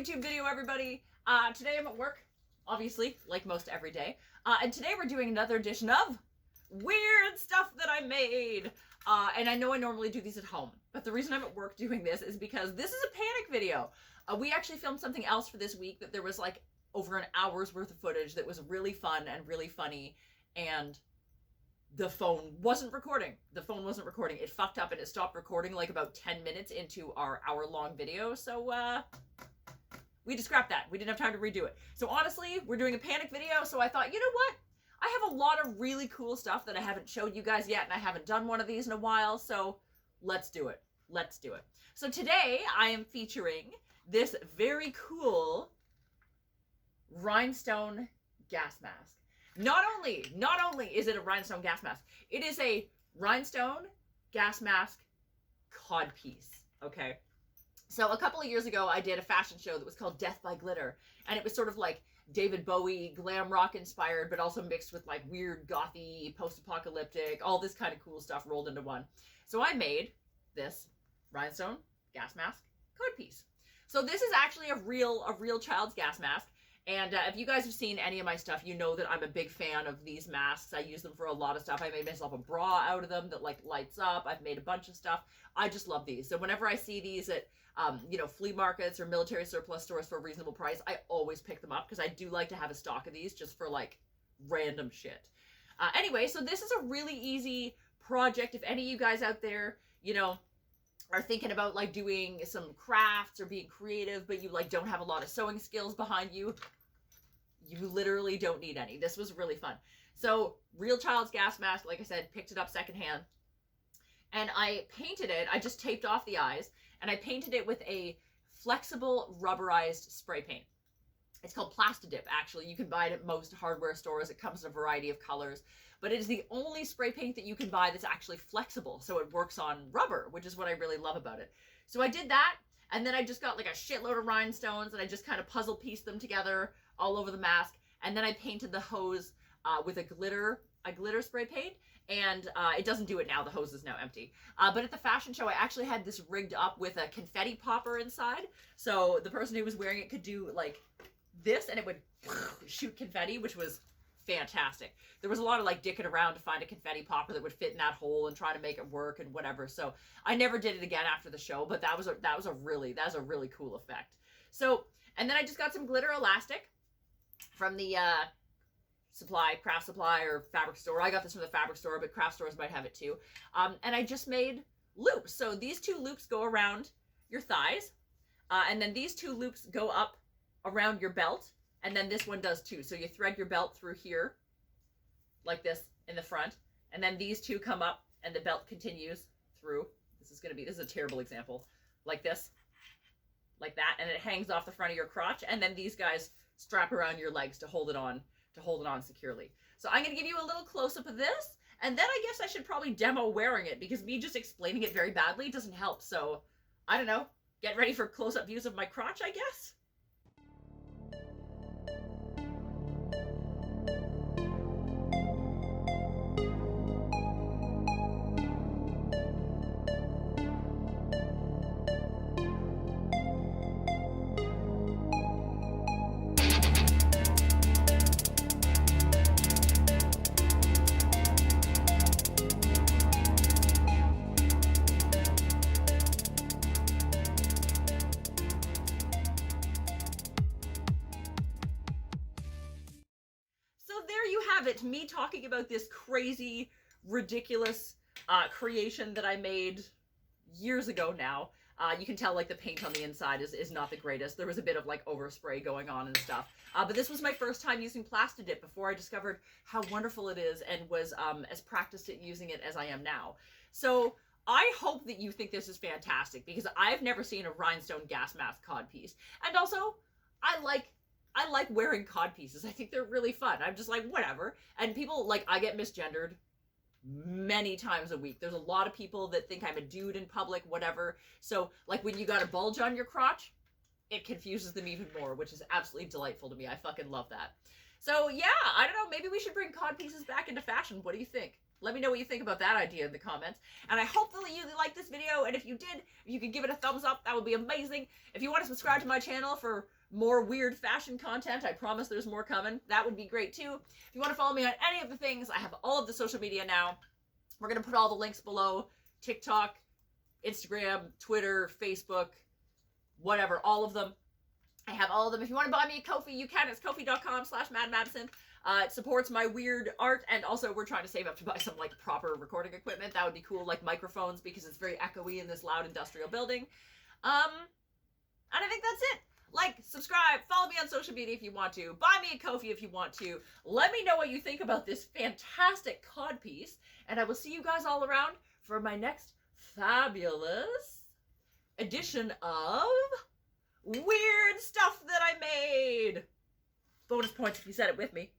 YouTube video, everybody. Today I'm at work, obviously, like most every day. And today we're doing another edition of weird stuff that I made. And I know I normally do these at home, but the reason I'm at work doing this is because this is a panic video. We actually filmed something else for this week that there was like over an hour's worth of footage that was really fun and really funny, and the phone wasn't recording. It fucked up and it stopped recording like about 10 minutes into our hour-long video. So, we just scrapped that. We didn't have time to redo it. So honestly, we're doing a panic video. So I thought, you know what? I have a lot of really cool stuff that I haven't showed you guys yet, and I haven't done one of these in a while. So let's do it. Let's do it. So today I am featuring this very cool Rhinestone gas mask. Not only is it a rhinestone gas mask, it is a rhinestone gas mask codpiece. Okay. So a couple of years ago, I did a fashion show that was called Death by Glitter. And it was sort of like David Bowie, glam rock inspired, but also mixed with like weird gothy, post-apocalyptic, all this kind of cool stuff rolled into one. So I made this rhinestone gas mask codpiece. So this is actually a real child's gas mask. And if you guys have seen any of my stuff, you know that I'm a big fan of these masks. I use them for a lot of stuff. I made myself a bra out of them that like lights up. I've made a bunch of stuff. I just love these. So whenever I see these at, you know, flea markets or military surplus stores for a reasonable price, I always pick them up because I do like to have a stock of these just for like random shit. Anyway, so this is a really easy project. If any of you guys out there, you know, are thinking about like doing some crafts or being creative, but you like don't have a lot of sewing skills behind you, you literally don't need any. This was really fun. So real child's gas mask, like I said, picked it up secondhand, and I painted it. I just taped off the eyes and I painted it with a flexible rubberized spray paint. It's called Plastidip, actually. You can buy it at most hardware stores. It comes in a variety of colors, but it is the only spray paint that you can buy that's actually flexible, so it works on rubber, which is what I really love about it. So I did that, and then I just got like a shitload of rhinestones, and I just kind of puzzle pieced them together all over the mask, and then I painted the hose with a glitter spray paint, and it doesn't do it now. The hose is now empty. But at the fashion show, I actually had this rigged up with a confetti popper inside, so the person who was wearing it could do like this and it would shoot confetti, which was fantastic. There was a lot of like dicking around to find a confetti popper that would fit in that hole and try to make it work and whatever. So I never did it again after the show, but that was a really cool effect. So, and then I just got some glitter elastic from the craft supply or fabric store. I got this from the fabric store, but craft stores might have it too. And I just made loops. So these two loops go around your thighs, and then these two loops go up around your belt, and then this one does too. So you thread your belt through here like this in the front, and then these two come up and the belt continues through. This is a terrible example, like this, like that, and it hangs off the front of your crotch, and then these guys strap around your legs to hold it on securely. So I'm going to give you a little close-up of this, and then I guess I should probably demo wearing it, because me just explaining it very badly doesn't help. So I don't know, get ready for close-up views of my crotch, I guess. It, me talking about this crazy, ridiculous creation that I made years ago now. You can tell like the paint on the inside is not the greatest. There was a bit of like overspray going on and stuff. But this was my first time using Plastidip before I discovered how wonderful it is and was as practiced at using it as I am now. So I hope that you think this is fantastic, because I've never seen a rhinestone gas mask codpiece. And also, I like wearing codpieces. I think they're really fun. I'm just like, whatever. And people, like, I get misgendered many times a week. There's a lot of people that think I'm a dude in public, whatever. So, like, when you got a bulge on your crotch, it confuses them even more, which is absolutely delightful to me. I fucking love that. So, yeah, I don't know. Maybe we should bring codpieces back into fashion. What do you think? Let me know what you think about that idea in the comments. And I hope that you liked this video, and if you did, if you could give it a thumbs up, that would be amazing. If you want to subscribe to my channel for more weird fashion content, I promise there's more coming. That would be great too. If you want to follow me on any of the things, I have all of the social media now. We're going to put all the links below. TikTok, Instagram, Twitter, Facebook, whatever, all of them. I have all of them. If you want to buy me a Ko-fi, you can. It's ko-fi.com/madmabsinthe. It supports my weird art, and also we're trying to save up to buy some like proper recording equipment. That would be cool, like microphones, because it's very echoey in this loud industrial building. And I think that's it. Like, subscribe, follow me on social media if you want to, buy me a Ko-fi if you want to. Let me know what you think about this fantastic codpiece, and I will see you guys all around for my next fabulous edition of weird stuff that I made. Bonus points if you said it with me.